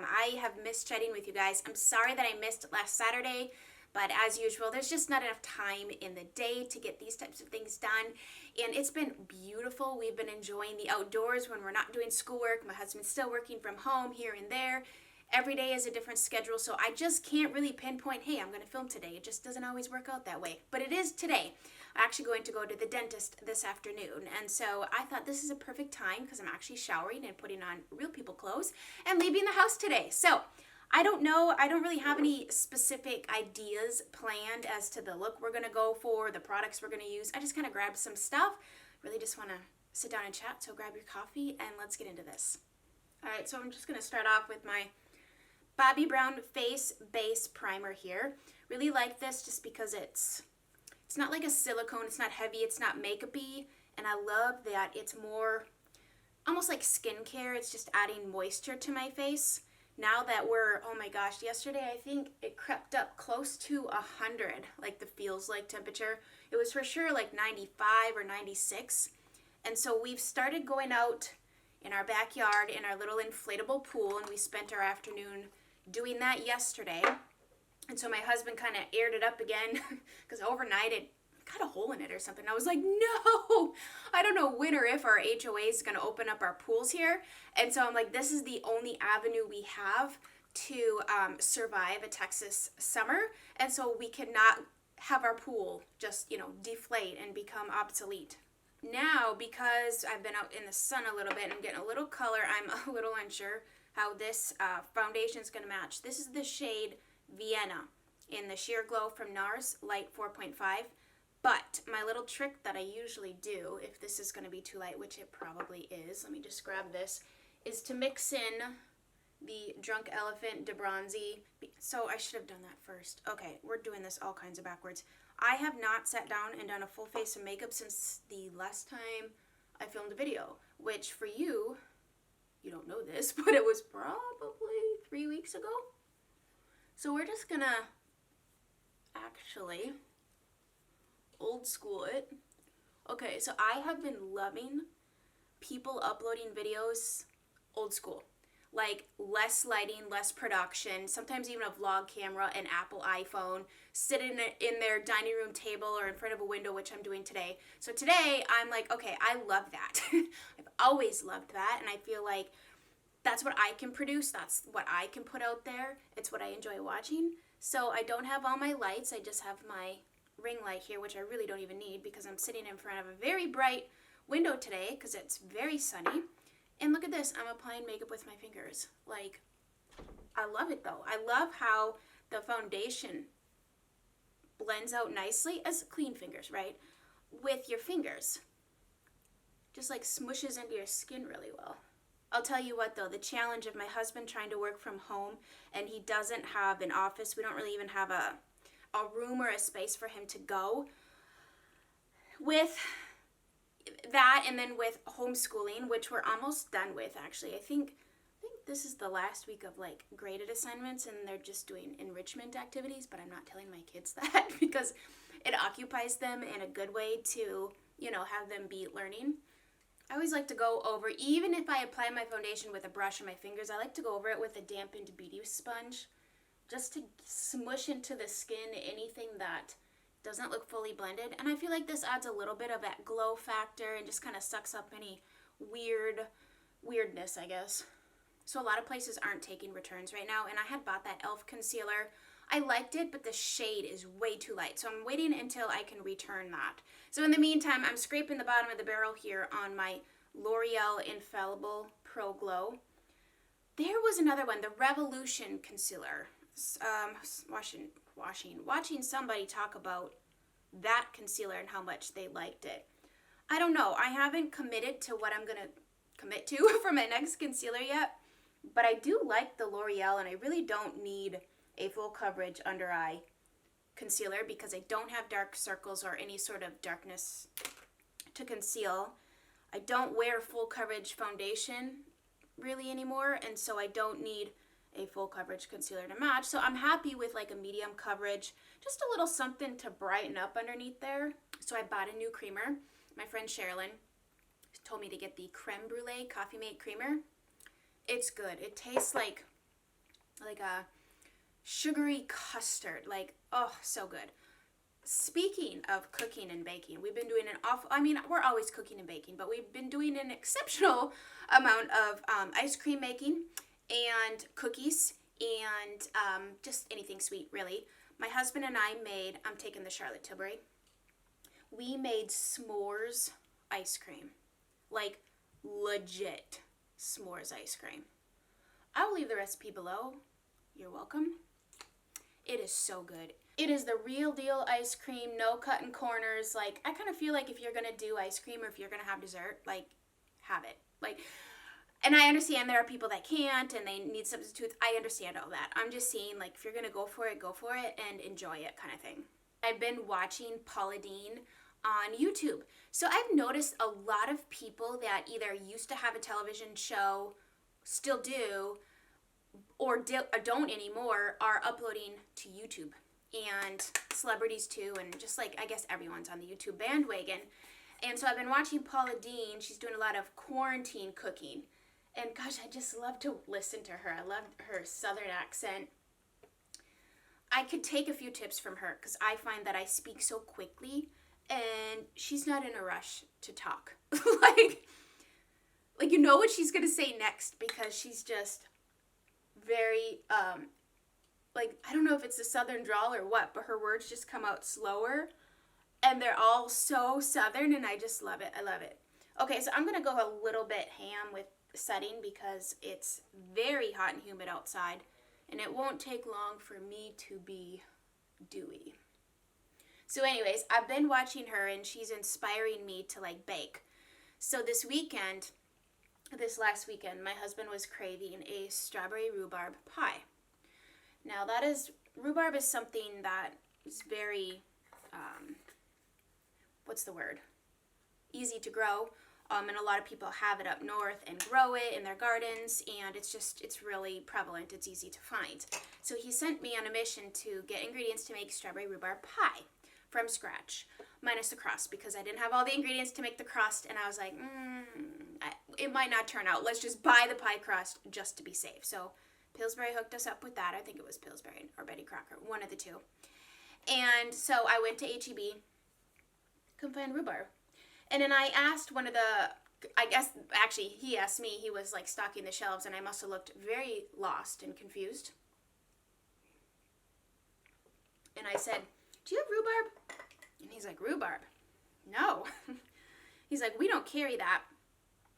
I have missed chatting with you guys. I'm sorry that I missed last Saturday, but as usual, there's just not enough time in the day to get these types of things done. And it's been beautiful. We've been enjoying the outdoors when we're not doing schoolwork. My husband's still working from home here and there. Every day is a different schedule, so I just can't really pinpoint, hey, I'm going to film today. It just doesn't always work out that way. But it is today. I'm actually going to go to the dentist this afternoon, and so I thought this is a perfect time because I'm actually showering and putting on real people clothes and leaving the house today. So I don't know. I don't really have any specific ideas planned as to the look we're going to go for, the products we're going to use. I just kind of grabbed some stuff. Really just want to sit down and chat, so grab your coffee and let's get into this. All right, so I'm just going to start off with my Bobbi Brown Face Base Primer here. Really like this just because it's not like a silicone, it's not heavy, it's not makeup-y, and I love that it's more almost like skincare. It's just adding moisture to my face. Now that we're, oh my gosh, yesterday I think it crept up close to 100, like the feels like temperature. It was for sure like 95 or 96. And so we've started going out in our backyard in our little inflatable pool, and we spent our afternoon doing that yesterday. And so my husband kind of aired it up again because overnight it got a hole in it or something. I was like, no, I don't know when or if our HOA is going to open up our pools here. And so I'm like, this is the only avenue we have to survive a Texas summer. And so we cannot have our pool just, deflate and become obsolete. Now, because I've been out in the sun a little bit and I'm getting a little color, I'm a little unsure how this foundation is going to match. This is the shade Vienna in the Sheer Glow from NARS, Light 4.5. But my little trick that I usually do, if this is going to be too light, which it probably is, let me just grab this, is to mix in the Drunk Elephant d-bronzi. So I should have done that first. Okay, we're doing this all kinds of backwards. I have not sat down and done a full face of makeup since the last time I filmed a video, which for you, you don't know this, but it was probably 3 weeks ago. So we're just gonna actually old school it. Okay, so I have been loving people uploading videos old school. Like less lighting, less production, sometimes even a vlog camera, an Apple iPhone, sitting in their dining room table or in front of a window, which I'm doing today. So today I'm like, okay, I love that. I've always loved that, and I feel like that's what I can produce. That's what I can put out there. It's what I enjoy watching. So I don't have all my lights. I just have my ring light here, which I really don't even need because I'm sitting in front of a very bright window today because it's very sunny. And look at this. I'm applying makeup with my fingers. Like, I love it though. I love how the foundation blends out nicely as clean fingers, right? With your fingers. Just like smushes into your skin really well. I'll tell you what though, the challenge of my husband trying to work from home and he doesn't have an office, we don't really even have a room or a space for him to go. With that and then with homeschooling, which we're almost done with actually. I think this is the last week of like graded assignments and they're just doing enrichment activities, but I'm not telling my kids that because it occupies them in a good way to, have them be learning. I always like to go over, even if I apply my foundation with a brush on my fingers, I like to go over it with a dampened beauty sponge just to smush into the skin anything that doesn't look fully blended. And I feel like this adds a little bit of that glow factor and just kind of sucks up any weirdness, I guess. So a lot of places aren't taking returns right now, and I had bought that e.l.f. concealer. I liked it, but the shade is way too light, so I'm waiting until I can return that. So in the meantime, I'm scraping the bottom of the barrel here on my L'Oreal Infallible Pro Glow. There was another one, the Revolution concealer. Watching somebody talk about that concealer and how much they liked it. I don't know. I haven't committed to what I'm going to commit to for my next concealer yet, but I do like the L'Oreal, and I really don't need a full coverage under eye concealer because I don't have dark circles or any sort of darkness to conceal. I don't wear full coverage foundation really anymore, and so I don't need a full coverage concealer to match. So I'm happy with like a medium coverage, just a little something to brighten up underneath there. So I bought a new creamer. My friend Sherilyn told me to get the Creme Brulee Coffee Mate Creamer. It's good. It tastes like like a sugary custard. Like, oh, so good. Speaking of cooking and baking, we've been doing we're always cooking and baking, but we've been doing an exceptional amount of ice cream making and cookies and just anything sweet, really. My husband and I I'm taking the Charlotte Tilbury. We made s'mores ice cream. Like, legit s'mores ice cream. I'll leave the recipe below. You're welcome. It is so good. It is the real deal ice cream, no cutting corners. Like, I kind of feel like if you're going to do ice cream or if you're going to have dessert, like, have it. Like, and I understand there are people that can't and they need substitutes. I understand all that. I'm just saying, like, if you're going to go for it and enjoy it kind of thing. I've been watching Paula Deen on YouTube. So I've noticed a lot of people that either used to have a television show, still do, or don't anymore, are uploading to YouTube. And celebrities too, and just like, I guess everyone's on the YouTube bandwagon. And so I've been watching Paula Deen. She's doing a lot of quarantine cooking. And gosh, I just love to listen to her. I love her southern accent. I could take a few tips from her because I find that I speak so quickly and she's not in a rush to talk. like you know what she's going to say next because she's just very, I don't know if it's a southern drawl or what, but her words just come out slower and they're all so southern and I just love it. I love it. Okay, so I'm going to go a little bit ham with setting because it's very hot and humid outside and it won't take long for me to be dewy. So anyways, I've been watching her and she's inspiring me to like bake. So this last weekend, my husband was craving a strawberry rhubarb pie. Now rhubarb is something that is very, easy to grow. And a lot of people have it up north and grow it in their gardens, and it's really prevalent. It's easy to find. So he sent me on a mission to get ingredients to make strawberry rhubarb pie from scratch, minus the crust, because I didn't have all the ingredients to make the crust, and I was like, it might not turn out. Let's just buy the pie crust just to be safe. So Pillsbury hooked us up with that. I think it was Pillsbury or Betty Crocker, one of the two. And so I went to H-E-B, couldn't find rhubarb. And then I asked he asked me, he was like stocking the shelves and I must have looked very lost and confused. And I said, do you have rhubarb? And he's like, rhubarb? No. He's like, we don't carry that.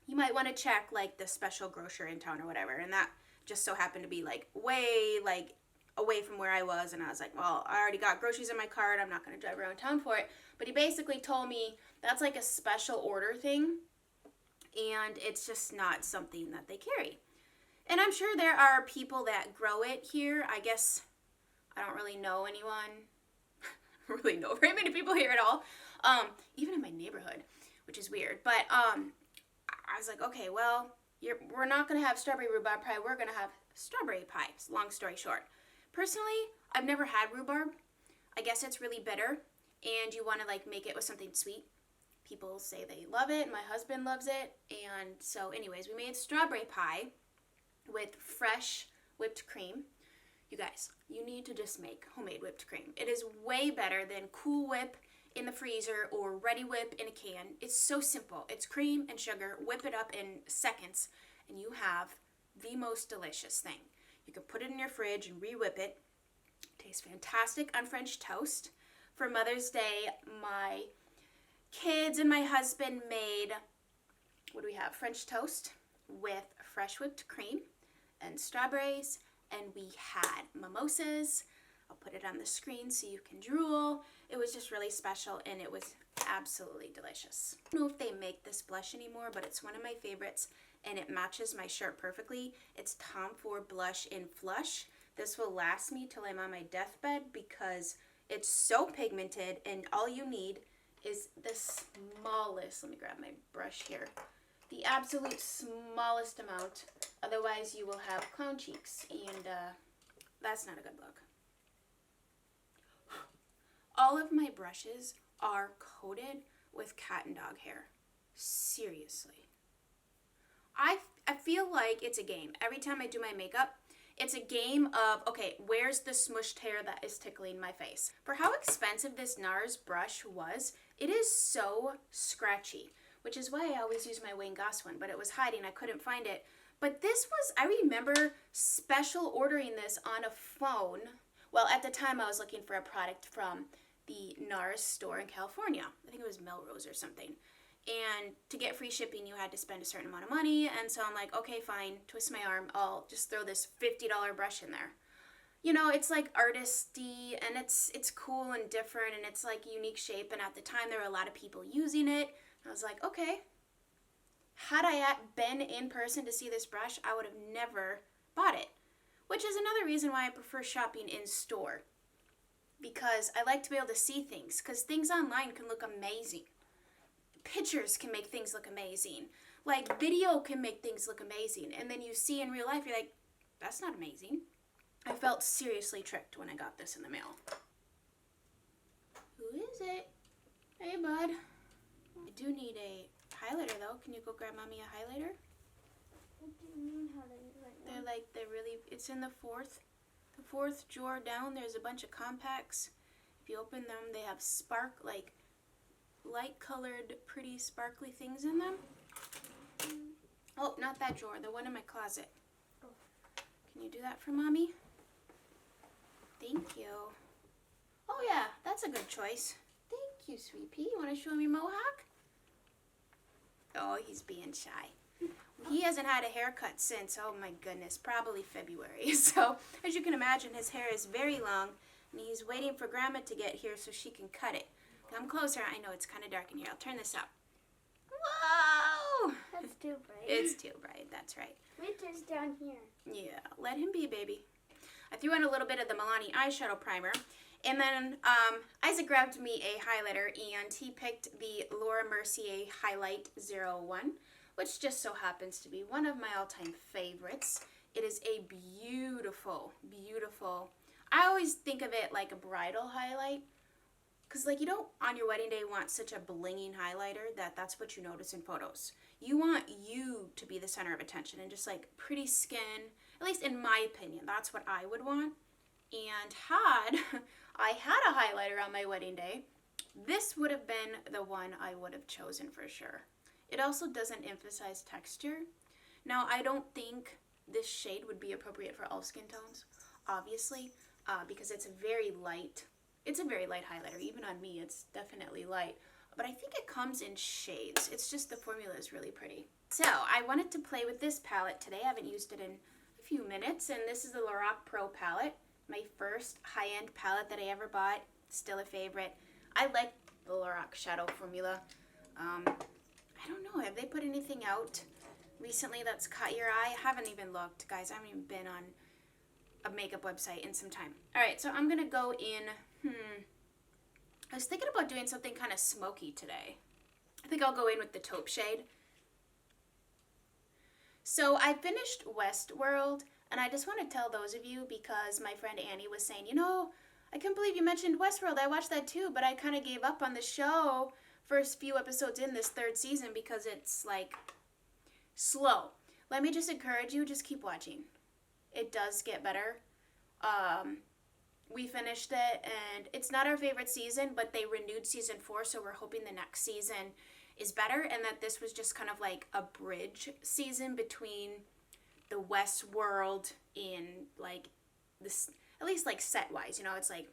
You might want to check like the special grocer in town or whatever. And that just so happened to be like way like away from where I was. And I was like, well, I already got groceries in my cart. I'm not going to drive around town for it. But he basically told me that's like a special order thing. And it's just not something that they carry. And I'm sure there are people that grow it here. I guess I don't really know anyone. I don't really know very many people here at all. Even in my neighborhood, which is weird. But I was like, okay, well, we're not going to have strawberry rhubarb pie. We're going to have strawberry pie. Long story short. Personally, I've never had rhubarb. I guess it's really bitter. And you want to like make it with something sweet. People say they love it. My husband loves it. And so anyways, we made strawberry pie with fresh whipped cream. You guys, you need to just make homemade whipped cream. It is way better than Cool Whip in the freezer or Ready Whip in a can. It's so simple. It's cream and sugar. Whip it up in seconds and you have the most delicious thing. You can put it in your fridge and re-whip it. It tastes fantastic on French toast. For Mother's Day, my kids and my husband made, French toast with fresh whipped cream and strawberries, and we had mimosas. I'll put it on the screen so you can drool. It was just really special, and it was absolutely delicious. I don't know if they make this blush anymore, but it's one of my favorites, and it matches my shirt perfectly. It's Tom Ford Blush in Flush. This will last me till I'm on my deathbed because it's so pigmented, and all you need is the smallest, let me grab my brush here, the absolute smallest amount. Otherwise, you will have clown cheeks, and that's not a good look. All of my brushes are coated with cat and dog hair. Seriously. I feel like it's a game. Every time I do my makeup, It's a game of, okay, where's the smushed hair that is tickling my face? For how expensive this NARS brush was, it is so scratchy, which is why I always use my Wayne Goss one, but it was hiding, I couldn't find it. But this was, I remember special ordering this on a phone. Well, at the time I was looking for a product from the NARS store in California. I think it was Melrose or something. And to get free shipping, you had to spend a certain amount of money. And so I'm like, okay, fine, twist my arm. I'll just throw this $50 brush in there. You know, it's like artisty and it's cool and different and it's like unique shape. And at the time, there were a lot of people using it. I was like, okay. Had I been in person to see this brush, I would have never bought it. Which is another reason why I prefer shopping in store. Because I like to be able to see things. Because things online can look amazing. Pictures can make things look amazing. Like video can make things look amazing. And then you see in real life, you're like, that's not amazing. I felt seriously tricked when I got this in the mail. Who is it? Hey, bud. I do need a highlighter, though. Can you go grab Mommy a highlighter? What do you mean highlighter right now? It's in the fourth drawer down. There's a bunch of compacts. If you open them, they have light colored, pretty sparkly things in them. Oh, not that drawer, the one in my closet. Oh. Can you do that for Mommy? Thank you. Oh yeah, that's a good choice. Thank you, Sweet Pea. You want to show him your mohawk? Oh, he's being shy. He hasn't had a haircut since, oh my goodness, probably February. So, as you can imagine, his hair is very long, and he's waiting for Grandma to get here so she can cut it. Come closer. I know it's kind of dark in here. I'll turn this up. Whoa! That's too bright. It's too bright. That's right. Winter's down here. Yeah, let him be, baby. I threw in a little bit of the Milani eyeshadow primer. And then Isaac grabbed me a highlighter, and he picked the Laura Mercier Highlight 01, which just so happens to be one of my all-time favorites. It is a beautiful, beautiful, I always think of it like a bridal highlight. Because, like, you don't, on your wedding day, want such a blinging highlighter that's what you notice in photos. You want you to be the center of attention and just, like, pretty skin. At least in my opinion, that's what I would want. And had I had a highlighter on my wedding day, this would have been the one I would have chosen for sure. It also doesn't emphasize texture. Now, I don't think this shade would be appropriate for all skin tones, obviously, because it's a very light highlighter. Even on me, it's definitely light. But I think it comes in shades. It's just the formula is really pretty. So I wanted to play with this palette today. I haven't used it in a few minutes. And this is the Lorac Pro palette. My first high-end palette that I ever bought. Still a favorite. I like the Lorac shadow formula. I don't know. Have they put anything out recently that's caught your eye? I haven't even looked, guys. I haven't even been on a makeup website in some time. All right, so I'm going to go in... I was thinking about doing something kind of smoky today. I think I'll go in with the taupe shade. So I finished Westworld, and I just want to tell those of you, because my friend Annie was saying, you know, I can't believe you mentioned Westworld. I watched that too, but I kind of gave up on the show first few episodes in this third season because it's, like, slow. Let me just encourage you, just keep watching. It does get better. We finished it, and it's not our favorite season, but they renewed season 4, so we're hoping the next season is better, and that this was just kind of like a bridge season between the Westworld in, like, this, at least, like, set-wise, you know, it's like,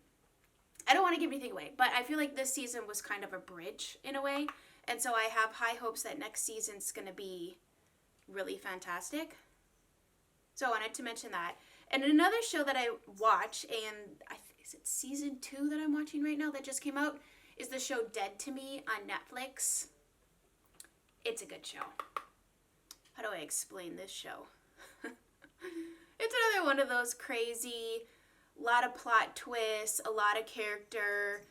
I don't want to give anything away, but I feel like this season was kind of a bridge in a way, and so I have high hopes that next season's going to be really fantastic. So I wanted to mention that. And another show that I watch, and is it season 2 that I'm watching right now that just came out, is the show Dead to Me on Netflix. It's a good show. How do I explain this show? It's another one of those crazy, lot of plot twists, a lot of character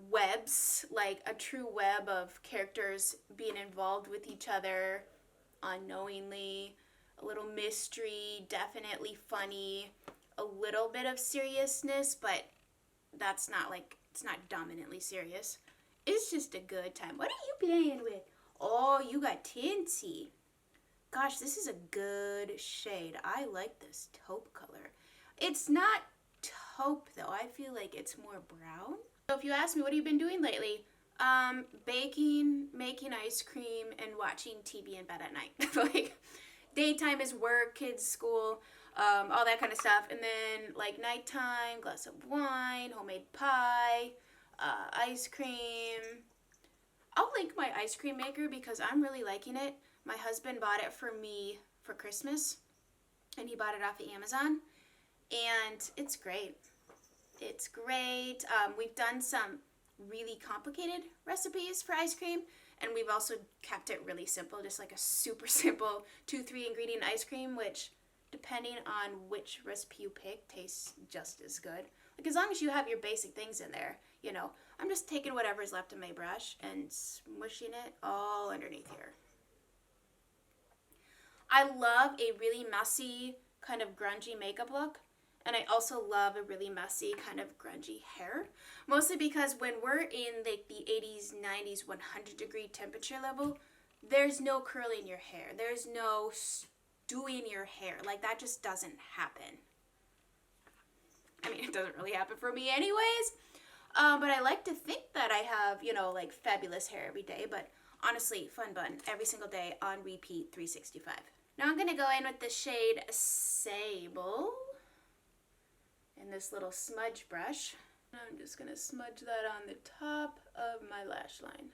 webs, like a true web of characters being involved with each other unknowingly. A little mystery, definitely funny, a little bit of seriousness, but that's not, like, it's not dominantly serious. It's just a good time. What are you playing with? Oh, you got Tinsy. Gosh, this is a good shade. I like this taupe color. It's not taupe though. I feel like it's more brown. So if you ask me, what have you been doing lately? Baking, making ice cream, and watching TV in bed at night. Like, daytime is work, kids, school, all that kind of stuff. And then, like, nighttime, glass of wine, homemade pie, ice cream. I'll link my ice cream maker because I'm really liking it. My husband bought it for me for Christmas, and he bought it off of Amazon, and it's great. It's great. We've done some really complicated recipes for ice cream, and we've also kept it really simple, just like a super simple 2-3 ingredient ice cream, which depending on which recipe you pick tastes just as good. Like, as long as you have your basic things in there, you know. I'm just taking whatever's left in my brush and smushing it all underneath here. I love a really messy kind of grungy makeup look. And I also love a really messy kind of grungy hair. Mostly because when we're in like the 80s, 90s, 100-degree temperature level, there's no curling your hair. There's no stewing your hair. Like, that just doesn't happen. I mean, it doesn't really happen for me anyways. But I like to think that I have, you know, like fabulous hair every day. But honestly, fun bun every single day on repeat 365. Now I'm going to go in with the shade Sable in this little smudge brush. I'm just going to smudge that on the top of my lash line.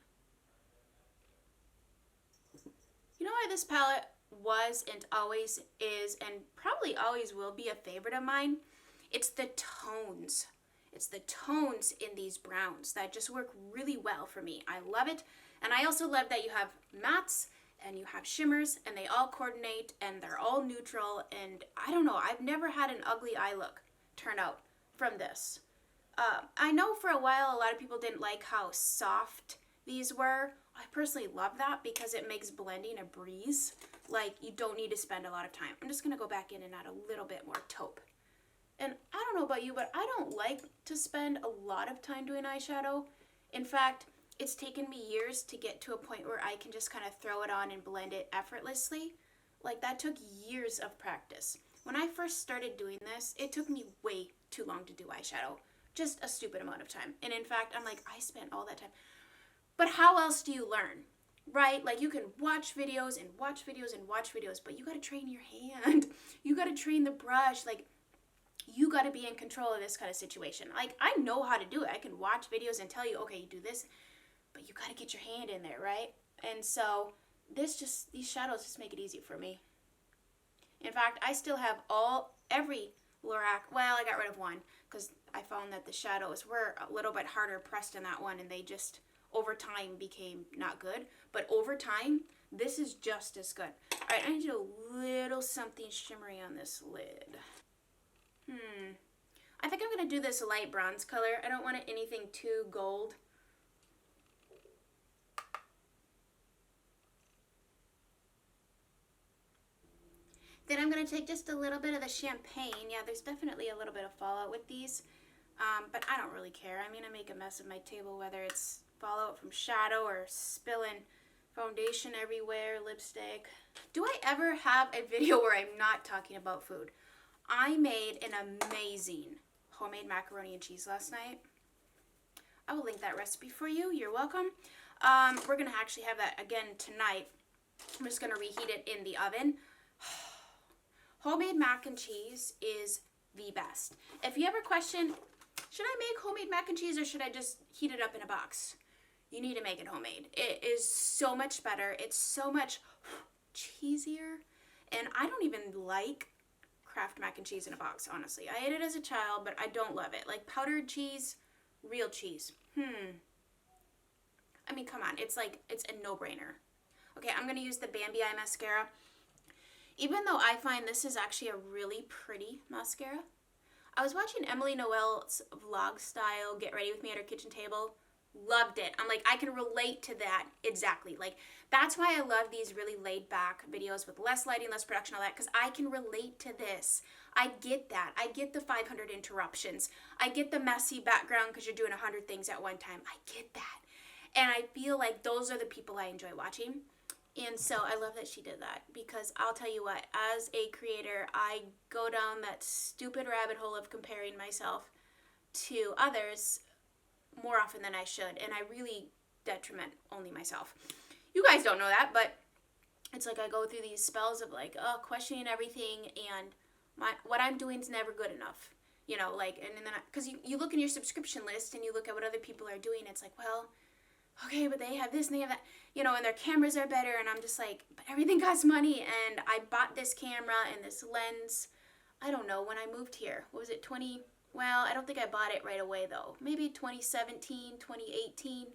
You know why this palette was and always is and probably always will be a favorite of mine? It's the tones. It's the tones in these browns that just work really well for me. I love it. And I also love that you have mattes and you have shimmers and they all coordinate and they're all neutral. And I don't know, I've never had an ugly eye look turn out from this. I know for a while a lot of people didn't like how soft these were. I personally love that because it makes blending a breeze. Like, you don't need to spend a lot of time. I'm just going to go back in and add a little bit more taupe. And I don't know about you, but I don't like to spend a lot of time doing eyeshadow. In fact, it's taken me years to get to a point where I can just kind of throw it on and blend it effortlessly. Like, that took years of practice. When I first started doing this, it took me way too long to do eyeshadow. Just a stupid amount of time. And in fact, I'm like, I spent all that time. But how else do you learn? Right? Like, you can watch videos and watch videos and watch videos, but you got to train your hand. You got to train the brush. Like, you got to be in control of this kind of situation. Like, I know how to do it. I can watch videos and tell you, okay, you do this, but you got to get your hand in there, right? And so these shadows just make it easy for me. In fact, I still have every Lorac. Well, I got rid of one because I found that the shadows were a little bit harder pressed in that one, and they just over time became not good. But over time, this is just as good. All right, I need to do a little something shimmery on this lid. I think I'm going to do this light bronze color. I don't want anything too gold. Then I'm going to take just a little bit of the champagne. Yeah, there's definitely a little bit of fallout with these, but I don't really care. I mean, I make a mess of my table, whether it's fallout from shadow or spilling foundation everywhere, lipstick. Do I ever have a video where I'm not talking about food? I made an amazing homemade macaroni and cheese last night. I will link that recipe for you. You're welcome. We're going to actually have that again tonight. I'm just going to reheat it in the oven. Homemade mac and cheese is the best. If you ever question, should I make homemade mac and cheese or should I just heat it up in a box? You need to make it homemade. It is so much better. It's so much cheesier. And I don't even like Kraft mac and cheese in a box, honestly. I ate it as a child, but I don't love it. Like powdered cheese, real cheese. I mean, come on. It's a no-brainer. Okay, I'm going to use the Bambi Eye Mascara. Even though I find this is actually a really pretty mascara. I was watching Emily Noel's vlog style, Get Ready With Me at Her Kitchen Table. Loved it. I'm like, I can relate to that exactly. Like, that's why I love these really laid back videos with less lighting, less production, all that, because I can relate to this. I get that. I get the 500 interruptions. I get the messy background because you're doing 100 things at one time. I get that. And I feel like those are the people I enjoy watching. And so I love that she did that, because I'll tell you what, as a creator, I go down that stupid rabbit hole of comparing myself to others more often than I should, and I really detriment only myself. You guys don't know that, but it's like I go through these spells of like, questioning everything, and what I'm doing is never good enough. You know, like, and then, because you look in your subscription list and you look at what other people are doing, it's like, well, okay, but they have this and they have that, you know, and their cameras are better, and I'm just like, but everything costs money, and I bought this camera and this lens, I don't know, when I moved here. What was it, well, I don't think I bought it right away, though. Maybe 2017, 2018,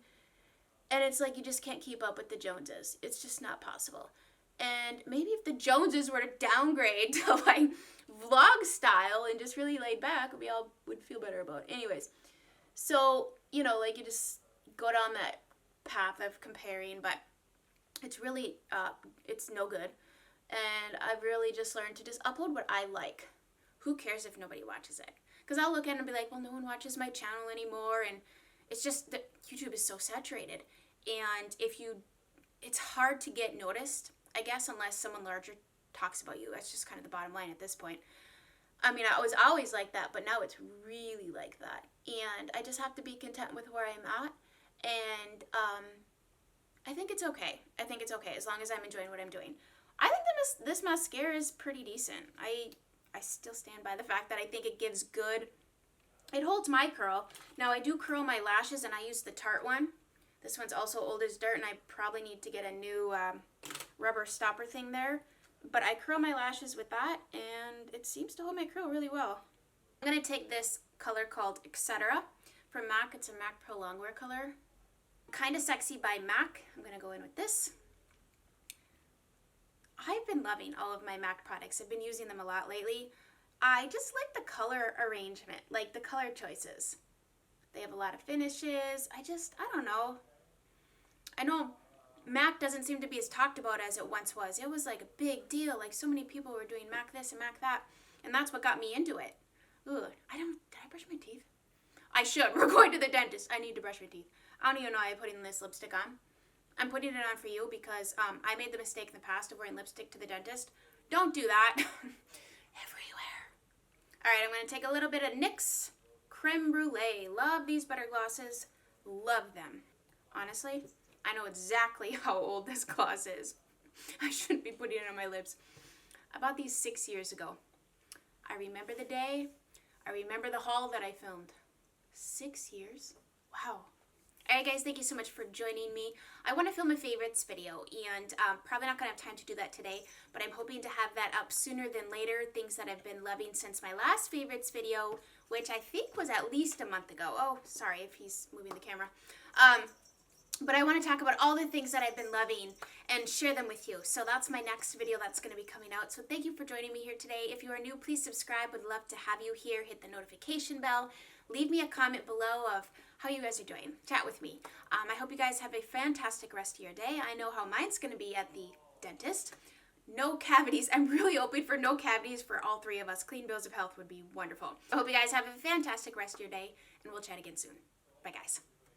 and it's like you just can't keep up with the Joneses. It's just not possible. And maybe if the Joneses were to downgrade to, like, vlog style and just really laid back, we all would feel better about it. Anyways, so, you know, like, you just go down that path of comparing, but it's really, it's no good. And I've really just learned to just upload what I like. Who cares if nobody watches it? Because I'll look at it and be like, well, no one watches my channel anymore, and it's just that YouTube is so saturated. And it's hard to get noticed, I guess, unless someone larger talks about you. That's just kind of the bottom line at this point. I mean, I was always like that, but now it's really like that. And I just have to be content with where I'm at. And I think it's okay. I think it's okay as long as I'm enjoying what I'm doing. I think this mascara is pretty decent. I still stand by the fact that I think it gives good, it holds my curl. Now, I do curl my lashes, and I use the Tarte one. This one's also old as dirt, and I probably need to get a new rubber stopper thing there. But I curl my lashes with that, and it seems to hold my curl really well. I'm going to take this color called Etcetera from MAC. It's a MAC Prolongwear color. Kinda Sexy by MAC. I'm going to go in with this. I've been loving all of my MAC products. I've been using them a lot lately. I just like the color arrangement, like the color choices. They have a lot of finishes. I don't know. I know MAC doesn't seem to be as talked about as it once was. It was like a big deal. Like, so many people were doing MAC this and MAC that. And that's what got me into it. Ugh, did I brush my teeth? I should. We're going to the dentist. I need to brush my teeth. I don't even know why I'm putting this lipstick on. I'm putting it on for you because I made the mistake in the past of wearing lipstick to the dentist. Don't do that. Everywhere. All right, I'm going to take a little bit of NYX Creme Brulee. Love these butter glosses. Love them. Honestly, I know exactly how old this gloss is. I shouldn't be putting it on my lips. I bought these 6 years ago. I remember the day. I remember the haul that I filmed. 6 years? Wow. Alright guys, thank you so much for joining me. I want to film a favorites video, and probably not going to have time to do that today, but I'm hoping to have that up sooner than later. Things that I've been loving since my last favorites video, which I think was at least a month ago. Oh, sorry if he's moving the camera. But I want to talk about all the things that I've been loving and share them with you. So that's my next video that's going to be coming out. So thank you for joining me here today. If you are new, please subscribe. Would love to have you here. Hit the notification bell. Leave me a comment below of how you guys are doing. Chat with me. I hope you guys have a fantastic rest of your day. I know how mine's going to be at the dentist. No cavities. I'm really hoping for no cavities for all three of us. Clean bills of health would be wonderful. I hope you guys have a fantastic rest of your day, and we'll chat again soon. Bye, guys.